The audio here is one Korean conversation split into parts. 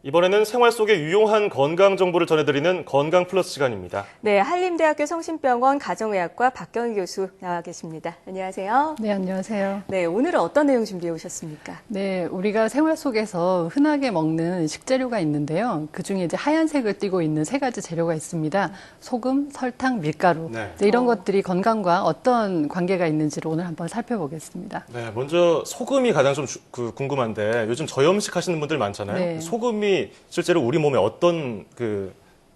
이번에는 생활 속의 유용한 건강 정보를 전해드리는 건강 플러스 시간입니다. 네, 한림대학교 성심병원 가정의학과 박경희 교수 나와 계십니다. 안녕하세요. 네, 안녕하세요. 네, 오늘은 어떤 내용 준비해 오셨습니까? 네, 우리가 생활 속에서 흔하게 먹는 식재료가 있는데요. 그중에 이제 하얀색을 띠고 있는 세 가지 재료가 있습니다. 소금, 설탕, 밀가루. 네. 이런 것들이 건강과 어떤 관계가 있는지를 오늘 한번 살펴보겠습니다. 네, 먼저 소금이 가장 좀 궁금한데 요즘 저염식 하시는 분들 많잖아요. 네. 소금이 실제로 우리 몸에 어떤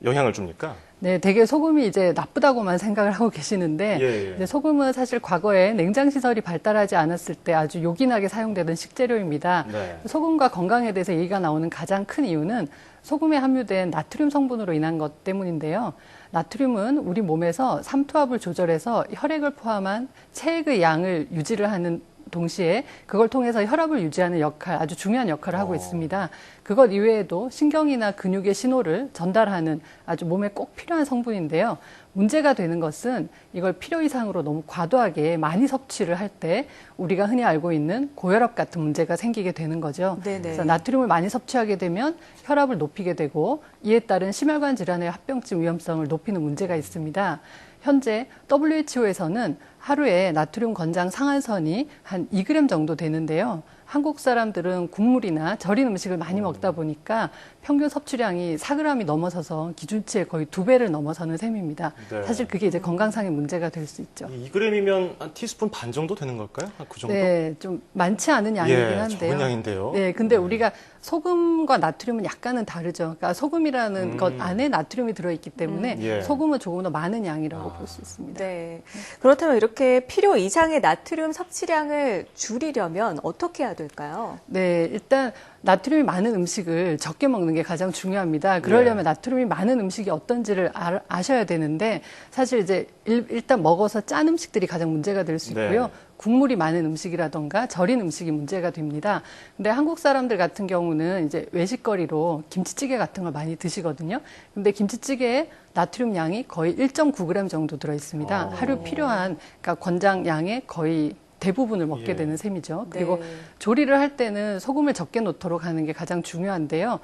영향을 줍니까? 네, 되게 소금이 이제 나쁘다고만 생각을 하고 계시는데, 예. 이제 소금은 사실 과거에 냉장 시설이 발달하지 않았을 때 아주 요긴하게 사용되던 식재료입니다. 네. 소금과 건강에 대해서 얘기가 나오는 가장 큰 이유는 소금에 함유된 나트륨 성분으로 인한 것 때문인데요. 나트륨은 우리 몸에서 삼투압을 조절해서 혈액을 포함한 체액의 양을 유지를 하는 동시에 그걸 통해서 혈압을 유지하는 역할, 아주 중요한 역할을 하고 있습니다. 그것 이외에도 신경이나 근육의 신호를 전달하는 아주 몸에 꼭 필요한 성분인데요. 문제가 되는 것은 이걸 필요 이상으로 너무 과도하게 많이 섭취를 할 때 우리가 흔히 알고 있는 고혈압 같은 문제가 생기게 되는 거죠. 네네. 그래서 나트륨을 많이 섭취하게 되면 혈압을 높이게 되고 이에 따른 심혈관 질환의 합병증 위험성을 높이는 문제가 있습니다. 현재 WHO에서는 하루에 나트륨 권장 상한선이 한 2g 정도 되는데요. 한국 사람들은 국물이나 절인 음식을 많이 먹다 보니까 평균 섭취량이 4g이 넘어서서 기준치의 거의 2배를 넘어서는 셈입니다. 네. 사실 그게 이제 건강상의 문제가 될 수 있죠. 2g이면 한 티스푼 반 정도 되는 걸까요? 그 정도? 네, 좀 많지 않은 양이긴 한데요. 적은 양인데요. 네, 근데 우리가 소금과 나트륨은 약간은 다르죠. 그러니까 소금이라는 것 안에 나트륨이 들어있기 때문에 예. 소금은 조금 더 많은 양이라고 볼 수 있습니다. 네. 그렇다면 이렇게 필요 이상의 나트륨 섭취량을 줄이려면 어떻게 해야 될까요? 네, 일단 나트륨이 많은 음식을 적게 먹는 게 가장 중요합니다. 그러려면 나트륨이 많은 음식이 어떤지를 아셔야 되는데 사실 이제 일단 먹어서 짠 음식들이 가장 문제가 될 수 있고요. 네. 국물이 많은 음식이라던가 절인 음식이 문제가 됩니다. 근데 한국 사람들 같은 경우는 이제 외식거리로 김치찌개 같은 걸 많이 드시거든요. 근데 김치찌개에 나트륨 양이 거의 1.9g 정도 들어 있습니다. 하루 필요한 그러니까 권장 양의 거의 대부분을 먹게 되는 셈이죠. 그리고 조리를 할 때는 소금을 적게 넣도록 하는 게 가장 중요한데요.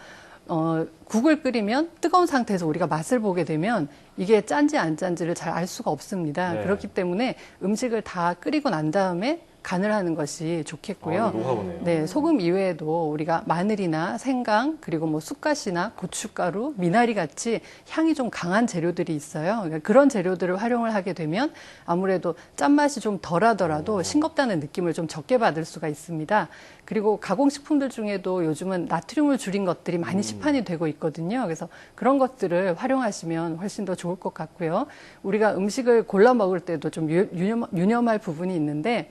국을 끓이면 뜨거운 상태에서 우리가 맛을 보게 되면 이게 짠지 안 짠지를 잘 알 수가 없습니다. 네. 그렇기 때문에 음식을 다 끓이고 난 다음에 간을 하는 것이 좋겠고요. 노하우네요. 네, 소금 이외에도 우리가 마늘이나 생강 그리고 뭐 쑥갓이나 고춧가루, 미나리 같이 향이 좀 강한 재료들이 있어요. 그러니까 그런 재료들을 활용을 하게 되면 아무래도 짠맛이 좀 덜하더라도 싱겁다는 느낌을 좀 적게 받을 수가 있습니다. 그리고 가공식품들 중에도 요즘은 나트륨을 줄인 것들이 많이 시판이 되고 있거든요. 그래서 그런 것들을 활용하시면 훨씬 더 좋을 것 같고요. 우리가 음식을 골라 먹을 때도 좀 유념할 부분이 있는데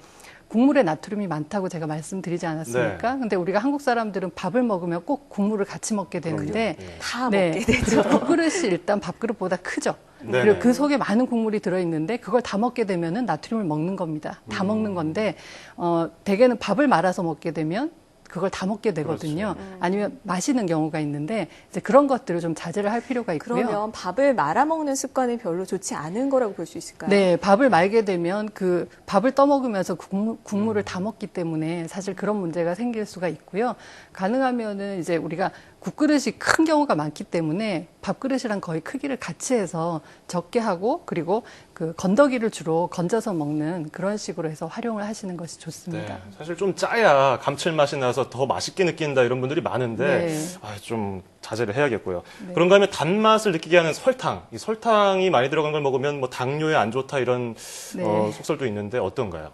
국물에 나트륨이 많다고 제가 말씀드리지 않았습니까? 근데 우리가 한국 사람들은 밥을 먹으면 꼭 국물을 같이 먹게 되는데 다 먹게 되죠. 밥그릇이 일단 밥그릇보다 크죠. 네네. 그리고 그 속에 많은 국물이 들어있는데 그걸 다 먹게 되면은 나트륨을 먹는 겁니다. 다 먹는 건데 대개는 밥을 말아서 먹게 되면 그걸 다 먹게 되거든요. 아니면 마시는 경우가 있는데 이제 그런 것들을 좀 자제를 할 필요가 있고요. 그러면 밥을 말아 먹는 습관이 별로 좋지 않은 거라고 볼 수 있을까요? 네, 밥을 말게 되면 그 밥을 떠먹으면서 국물을 다 먹기 때문에 사실 그런 문제가 생길 수가 있고요. 가능하면은 이제 우리가 국그릇이 큰 경우가 많기 때문에 밥그릇이랑 거의 크기를 같이 해서 적게 하고 그리고 그 건더기를 주로 건져서 먹는 그런 식으로 해서 활용을 하시는 것이 좋습니다. 네, 사실 좀 짜야 감칠맛이 나서 더 맛있게 느낀다 이런 분들이 많은데 네. 좀 자제를 해야겠고요. 그런가 하면 단맛을 느끼게 하는 설탕. 이 설탕이 많이 들어간 걸 먹으면 뭐 당뇨에 안 좋다 이런 속설도 있는데 어떤가요?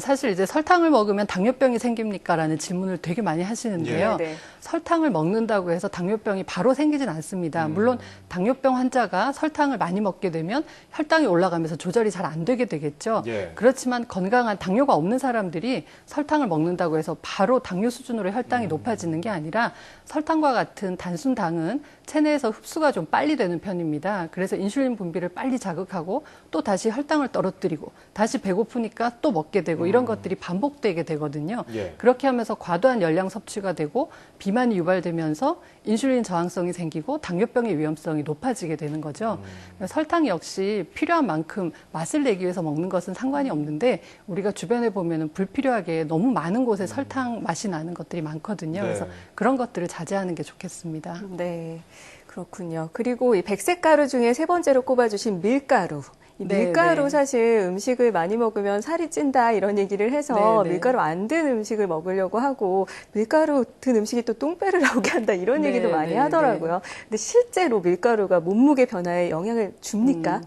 사실 이제 설탕을 먹으면 당뇨병이 생깁니까라는 질문을 되게 많이 하시는데요. 네. 설탕을 먹는다고 해서 당뇨병이 바로 생기진 않습니다. 물론 당뇨병 환자가 설탕을 많이 먹게 되면 혈당이 올라가면서 조절이 잘 안 되게 되겠죠. 예. 그렇지만 건강한 당뇨가 없는 사람들이 설탕을 먹는다고 해서 바로 당뇨 수준으로 혈당이 높아지는 게 아니라 설탕과 같은 단순당은 체내에서 흡수가 좀 빨리 되는 편입니다. 그래서 인슐린 분비를 빨리 자극하고 또 다시 혈당을 떨어뜨리고 다시 배고프니까 또 먹게 되고 이런 것들이 반복되게 되거든요. 예. 그렇게 하면서 과도한 열량 섭취가 되고 비만이 유발되면서 인슐린 저항성이 생기고 당뇨병의 위험성이 높아지게 되는 거죠. 설탕 역시 필요한 만큼 맛을 내기 위해서 먹는 것은 상관이 없는데 우리가 주변에 보면은 불필요하게 너무 많은 곳에 설탕 맛이 나는 것들이 많거든요. 네. 그래서 그런 것들을 자제하는 게 좋겠습니다. 네, 그렇군요. 그리고 이 백색 가루 중에 세 번째로 꼽아주신 밀가루. 이 네, 밀가루 네. 사실 음식을 많이 먹으면 살이 찐다 이런 얘기를 해서 네, 네. 밀가루 안 든 음식을 먹으려고 하고 밀가루 든 음식이 또 똥배를 나오게 한다 이런 네, 얘기도 많이 네, 하더라고요. 근데 실제로 밀가루가 몸무게 변화에 영향을 줍니까?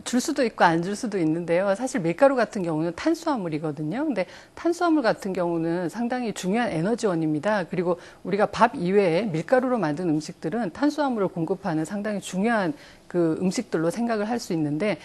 줄 수도 있고 안 줄 수도 있는데요. 사실 밀가루 같은 경우는 탄수화물이거든요. 근데 탄수화물 같은 경우는 상당히 중요한 에너지원입니다. 그리고 우리가 밥 이외에 밀가루로 만든 음식들은 탄수화물을 공급하는 상당히 중요한 그 음식들로 생각을 할 수 있는데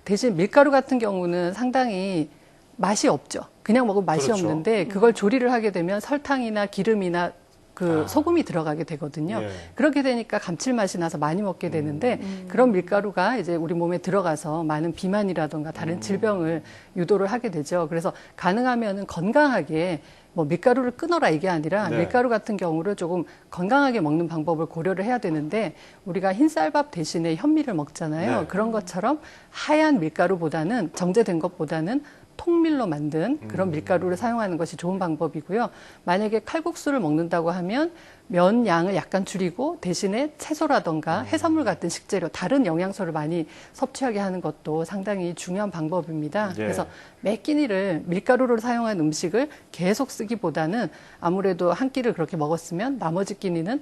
대신 밀가루 같은 경우는 상당히 맛이 없죠. 그냥 먹으면 맛이 그렇죠. 없는데 그걸 조리를 하게 되면 설탕이나 기름이나 그 소금이 들어가게 되거든요. 예. 그렇게 되니까 감칠맛이 나서 많이 먹게 되는데 그런 밀가루가 이제 우리 몸에 들어가서 많은 비만이라든가 다른 질병을 유도를 하게 되죠. 그래서 가능하면은 건강하게 뭐 밀가루를 끊어라 이게 아니라 네. 밀가루 같은 경우를 조금 건강하게 먹는 방법을 고려를 해야 되는데 우리가 흰쌀밥 대신에 현미를 먹잖아요. 네. 그런 것처럼 하얀 밀가루보다는 정제된 것보다는 통밀로 만든 그런 밀가루를 사용하는 것이 좋은 방법이고요. 만약에 칼국수를 먹는다고 하면 면 양을 약간 줄이고 대신에 채소라던가 해산물 같은 식재료, 다른 영양소를 많이 섭취하게 하는 것도 상당히 중요한 방법입니다. 예. 그래서 매 끼니를 밀가루를 사용한 음식을 계속 쓰기보다는 아무래도 한 끼를 그렇게 먹었으면 나머지 끼니는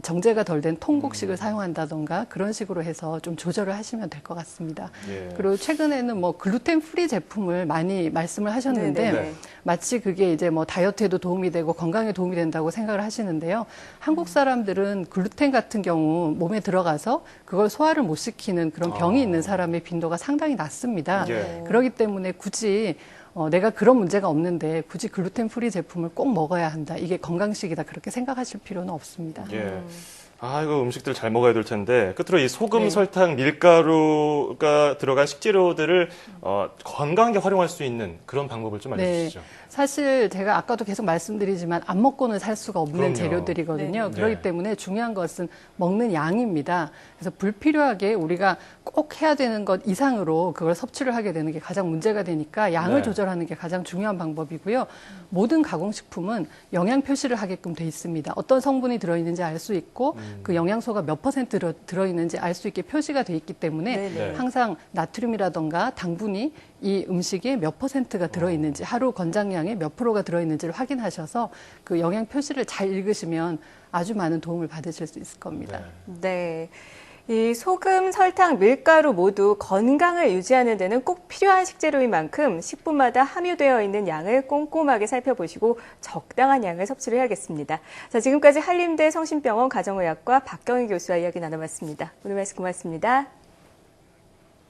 정제가 덜 된 통곡식을 사용한다던가 그런 식으로 해서 좀 조절을 하시면 될 것 같습니다. 예. 그리고 최근에는 뭐 글루텐 프리 제품을 많이 말씀을 하셨는데 네네. 마치 그게 이제 뭐 다이어트에도 도움이 되고 건강에 도움이 된다고 생각을 하시는데요. 한국 사람들은 글루텐 같은 경우 몸에 들어가서 그걸 소화를 못 시키는 그런 병이 있는 사람의 빈도가 상당히 낮습니다. 예. 그렇기 때문에 굳이 내가 그런 문제가 없는데 굳이 글루텐 프리 제품을 꼭 먹어야 한다. 이게 건강식이다. 그렇게 생각하실 필요는 없습니다. 예. 아, 이거 음식들 잘 먹어야 될 텐데. 끝으로 이 소금, 네. 설탕, 밀가루가 들어간 식재료들을 건강하게 활용할 수 있는 그런 방법을 좀 알려주시죠. 사실 제가 아까도 계속 말씀드리지만 안 먹고는 살 수가 없는 그럼요. 재료들이거든요. 네. 그렇기 네. 때문에 중요한 것은 먹는 양입니다. 그래서 불필요하게 우리가 꼭 해야 되는 것 이상으로 그걸 섭취를 하게 되는 게 가장 문제가 되니까 양을 네. 조절하는 게 가장 중요한 방법이고요. 모든 가공식품은 영양 표시를 하게끔 돼 있습니다. 어떤 성분이 들어있는지 알 수 있고 그 영양소가 몇 퍼센트 들어있는지 알 수 있게 표시가 돼 있기 때문에 네네. 항상 나트륨이라던가 당분이 이 음식에 몇 퍼센트가 들어있는지 하루 권장량에 몇 프로가 들어있는지를 확인하셔서 그 영양 표시를 잘 읽으시면 아주 많은 도움을 받으실 수 있을 겁니다. 네. 이 소금, 설탕, 밀가루 모두 건강을 유지하는 데는 꼭 필요한 식재료인 만큼 식품마다 함유되어 있는 양을 꼼꼼하게 살펴보시고 적당한 양을 섭취를 해야겠습니다. 자, 지금까지 한림대 성심병원 가정의학과 박경희 교수와 이야기 나눠봤습니다. 오늘 말씀 고맙습니다.